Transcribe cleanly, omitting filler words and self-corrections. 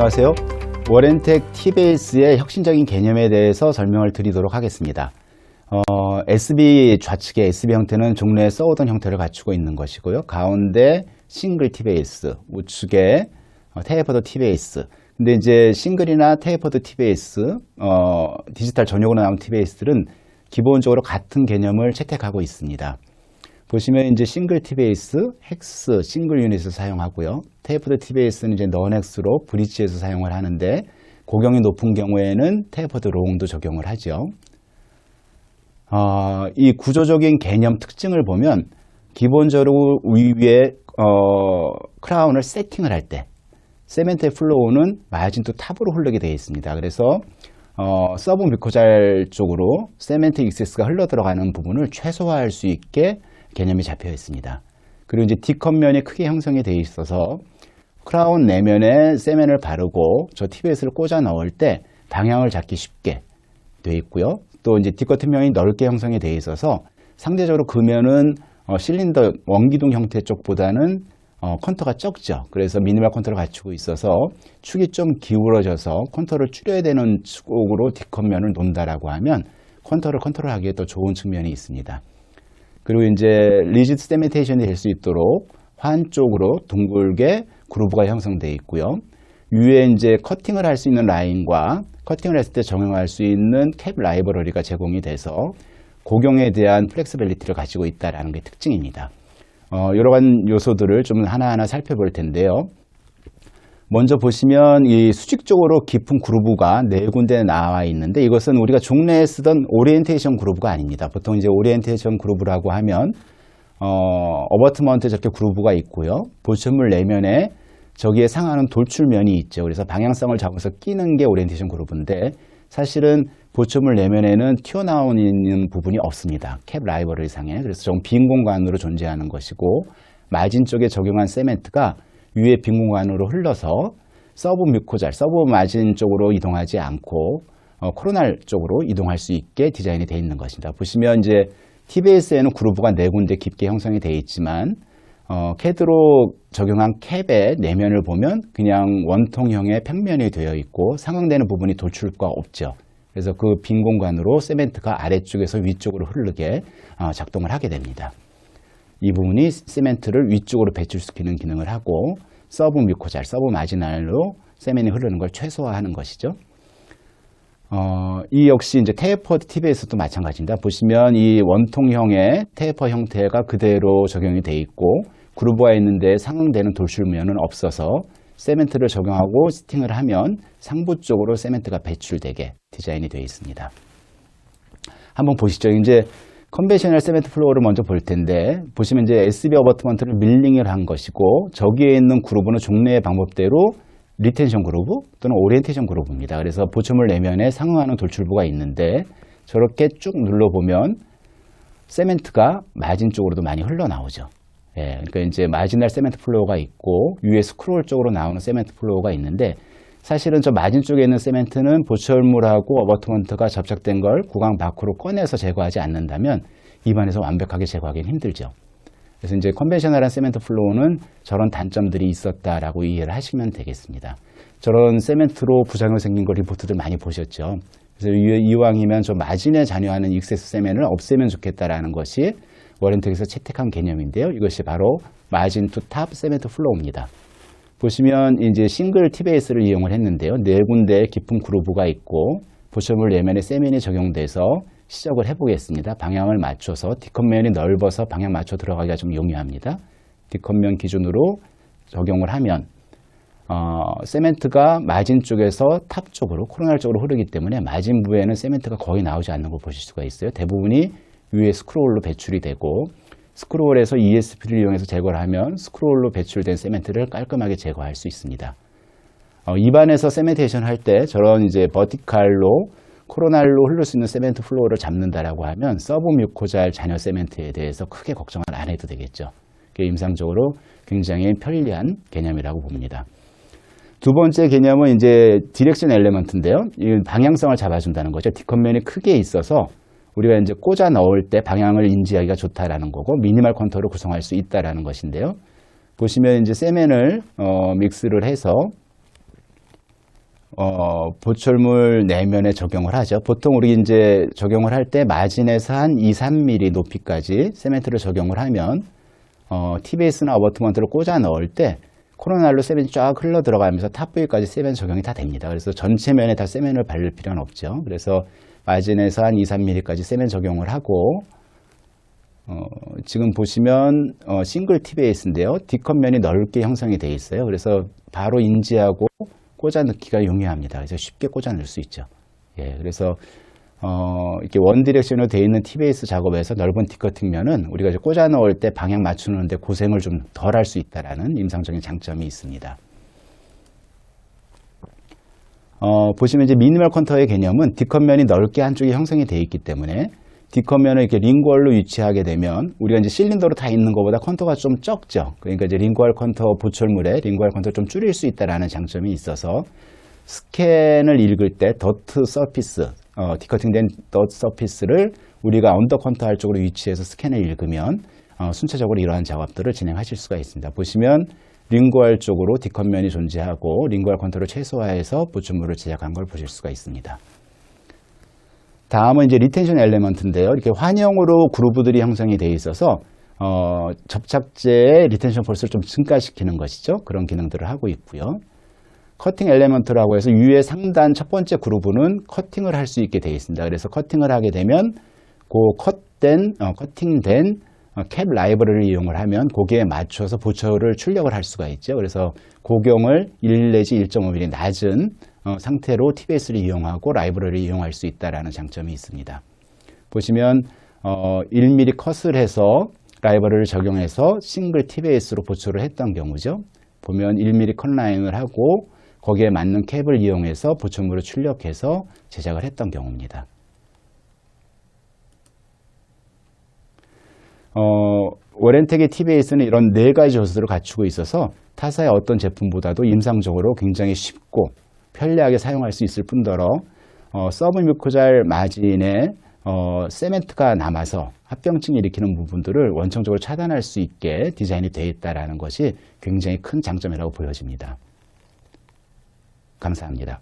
안녕하세요. 워렌텍 T-베이스의 혁신적인 개념에 대해서 설명을 드리도록 하겠습니다. SB 좌측의 SB 형태는 종래에 써오던 형태를 갖추고 있는 것이고요. 가운데 싱글 T-베이스, 우측에 테이퍼드 T-베이스. 근데 이제 싱글이나 테이퍼드 T-베이스, 디지털 전용으로 나온 T-베이스들은 기본적으로 같은 개념을 채택하고 있습니다. 보시면 이제 싱글 T-베이스, 헥스 싱글 유닛을 사용하고요. 테이퍼드 T-베이스는 이제 넌헥스로 브릿지에서 사용을 하는데 고경이 높은 경우에는 테이퍼드 롱도 적용을 하죠. 이 구조적인 개념 특징을 보면 기본적으로 위에 크라운을 세팅을 할 때 세멘트의 플로우는 마진 투 탑으로 흐르게 되어 있습니다. 그래서 서브 미코잘 쪽으로 세멘트 익세스가 흘러 들어가는 부분을 최소화할 수 있게 개념이 잡혀 있습니다. 그리고 이제 D컷면이 크게 형성이 되어 있어서 크라운 내면에 세멘을 바르고 저 T-베이스를 꽂아 넣을 때 방향을 잡기 쉽게 되어 있고요. 또 이제 D컷면이 넓게 형성이 되어 있어서 상대적으로 금면은 실린더 원기둥 형태 쪽보다는 컨터가 적죠. 그래서 미니멀 컨터를 갖추고 있어서 축이 좀 기울어져서 컨터를 줄여야 되는 쪽으로 D컷면을 놓는다라고 하면 컨터를 컨트롤하기에 더 좋은 측면이 있습니다. 그리고 이제 리지드 세멘테이션이 될 수 있도록 한쪽으로 둥글게 그루브가 형성되어 있고요. 위에 이제 커팅을 할 수 있는 라인과 커팅을 했을 때 적용할 수 있는 캡 라이브러리가 제공이 돼서 고경에 대한 플렉스빌리티를 가지고 있다는 게 특징입니다. 여러 가지 요소들을 좀 하나하나 살펴볼 텐데요. 먼저 보시면 이 수직적으로 깊은 그루브가 네 군데 나와 있는데 이것은 우리가 종래에 쓰던 오리엔테이션 그루브가 아닙니다. 보통 이제 오리엔테이션 그루브라고 하면 어버트먼트에 저렇게 그루브가 있고요. 보천물 내면에 저기에 상하는 돌출면이 있죠. 그래서 방향성을 잡아서 끼는 게 오리엔테이션 그루브인데 사실은 보천물 내면에는 튀어나오는 부분이 없습니다. 캡 라이브러리 상에. 그래서 좀 빈 공간으로 존재하는 것이고 마진 쪽에 적용한 세멘트가 위에 빈 공간으로 흘러서 서브 뮤코잘, 서브 마진 쪽으로 이동하지 않고 코로날 쪽으로 이동할 수 있게 디자인이 되어 있는 것입니다. 보시면 이제 T-베이스에는 그루브가 네 군데 깊게 형성이 되어 있지만 캐드로 적용한 캡의 내면을 보면 그냥 원통형의 평면이 되어 있고 상응되는 부분이 돌출과 없죠. 그래서 그 빈 공간으로 세멘트가 아래쪽에서 위쪽으로 흐르게 작동을 하게 됩니다. 이 부분이 세멘트를 위쪽으로 배출시키는 기능을 하고 서브 뮤코잘, 서브 마지날로 세멘이 흐르는 걸 최소화하는 것이죠. 이 역시 이제 테이퍼드 T-베이스도 마찬가지입니다. 보시면 이 원통형의 테이퍼 형태가 그대로 적용이 되어 있고 그루브가 있는데 상응되는 돌출면은 없어서 세멘트를 적용하고 스팅을 하면 상부 쪽으로 세멘트가 배출되게 디자인이 되어 있습니다. 한번 보시죠. 이제 컨벤셔널 세멘트 플로어를 먼저 볼 텐데 보시면 이제 SB 어버트먼트를 밀링을 한 것이고 저기에 있는 그루브는 종래의 방법대로 리텐션 그루브 또는 오리엔테이션 그루브입니다. 그래서 보천물 내면에 상응하는 돌출부가 있는데 저렇게 쭉 눌러보면 세멘트가 마진 쪽으로도 많이 흘러나오죠. 예, 그러니까 이제 마지널 세멘트 플로어가 있고 위에 스크롤 쪽으로 나오는 세멘트 플로어가 있는데 사실은 저 마진 쪽에 있는 세멘트는 보철물하고 어버트먼트가 접착된 걸 구강 밖으로 꺼내서 제거하지 않는다면 입안에서 완벽하게 제거하기는 힘들죠. 그래서 이제 컨벤셔널한 세멘트 플로우는 저런 단점들이 있었다라고 이해를 하시면 되겠습니다. 저런 세멘트로 부작용 생긴 거 리포트들 많이 보셨죠. 그래서 이왕이면 저 마진에 잔여하는 익세스 세멘을 없애면 좋겠다라는 것이 워렌텍에서 채택한 개념인데요. 이것이 바로 마진 투 탑 세멘트 플로우입니다. 보시면 이제 싱글 T-베이스를 이용을 했는데요. 네 군데 깊은 그루브가 있고 보철물 내면에 세멘이 적용돼서 시작을 해보겠습니다. 방향을 맞춰서 D컷면이 넓어서 방향 맞춰 들어가기가 좀 용이합니다. D컷면 기준으로 적용을 하면 세멘트가 마진 쪽에서 탑 쪽으로 코로날 쪽으로 흐르기 때문에 마진 부에는 세멘트가 거의 나오지 않는 걸 보실 수가 있어요. 대부분이 위에 스크롤로 배출이 되고 스크롤에서 ESP를 이용해서 제거를 하면 스크롤로 배출된 세멘트를 깔끔하게 제거할 수 있습니다. 입안에서 세멘테이션 할 때 저런 이제 버티칼로 코로날로 흐를 수 있는 세멘트 플로어를 잡는다라고 하면 서브 뮤코잘 잔여 세멘트에 대해서 크게 걱정을 안 해도 되겠죠. 그게 임상적으로 굉장히 편리한 개념이라고 봅니다. 두 번째 개념은 이제 디렉션 엘리먼트인데요. 이 방향성을 잡아준다는 거죠. D컷면이 크게 있어서 우리가 이제 꽂아 넣을 때 방향을 인지하기가 좋다라는 거고 미니멀 컨터로 구성할 수 있다라는 것인데요. 보시면 이제 세멘을 믹스를 해서 보철물 내면에 적용을 하죠. 보통 우리 이제 적용을 할 때 마진에서 한 2, 3mm 높이까지 세멘트를 적용을 하면 T베이스나 어버트먼트를 꽂아 넣을 때 코로날로 세멘이 쫙 흘러 들어가면서 탑 부위까지 세멘 적용이 다 됩니다. 그래서 전체 면에 다 세멘을 바를 필요는 없죠. 그래서 마진에서 한 2, 3mm까지 세멘 적용을 하고 지금 보시면 싱글 T베이스인데요. D컷 면이 넓게 형성이 되어 있어요. 그래서 바로 인지하고 꽂아 넣기가 용이합니다. 그래서 쉽게 꽂아 넣을 수 있죠. 예, 그래서 이렇게 원 디렉션으로 되어 있는 T베이스 작업에서 넓은 D커팅면은 우리가 이제 꽂아 넣을 때 방향 맞추는데 고생을 좀 덜 할 수 있다라는 임상적인 장점이 있습니다. 보시면 이제 미니멀 컨터의 개념은 D컷면이 넓게 한쪽에 형성이 되어 있기 때문에 D컷면을 이렇게 링구얼로 위치하게 되면 우리가 이제 실린더로 다 있는 것보다 컨터가 좀 적죠. 그러니까 이제 링구얼 컨터 보철물에 링구얼 컨터를 좀 줄일 수 있다라는 장점이 있어서 스캔을 읽을 때 더트 서피스, 디커팅된 더트 서피스를 우리가 언더 컨터 할 쪽으로 위치해서 스캔을 읽으면 순차적으로 이러한 작업들을 진행하실 수가 있습니다. 보시면 링구얼 쪽으로 디컷면이 존재하고 링구얼 컨터를 최소화해서 보철물을 제작한 걸 보실 수가 있습니다. 다음은 이제 리텐션 엘리먼트인데요. 이렇게 환형으로 그루브들이 형성이 되어 있어서 접착제의 리텐션 폴스를 좀 증가시키는 것이죠. 그런 기능들을 하고 있고요. 커팅 엘리먼트라고 해서 위에 상단 첫 번째 그루브는 커팅을 할 수 있게 되어 있습니다. 그래서 커팅을 하게 되면 커팅된 캡 라이브러리를 이용을 하면 거기에 맞춰서 보철을 출력을 할 수가 있죠. 그래서 고경을 1 내지 1.5mm 낮은 상태로 T베이스를 이용하고 라이브러리를 이용할 수 있다는 장점이 있습니다. 보시면 1mm 컷을 해서 라이브러리를 적용해서 싱글 T베이스로 보철을 했던 경우죠. 보면 1mm 컷 라인을 하고 거기에 맞는 캡을 이용해서 보철물을 출력해서 제작을 했던 경우입니다. 워렌텍의 T베이스는 이런 4가지 요소들을 갖추고 있어서 타사의 어떤 제품보다도 임상적으로 굉장히 쉽고 편리하게 사용할 수 있을 뿐더러 서브뮤코잘 마진에 세멘트가 남아서 합병증을 일으키는 부분들을 원천적으로 차단할 수 있게 디자인이 되어 있다는 것이 굉장히 큰 장점이라고 보여집니다. 감사합니다.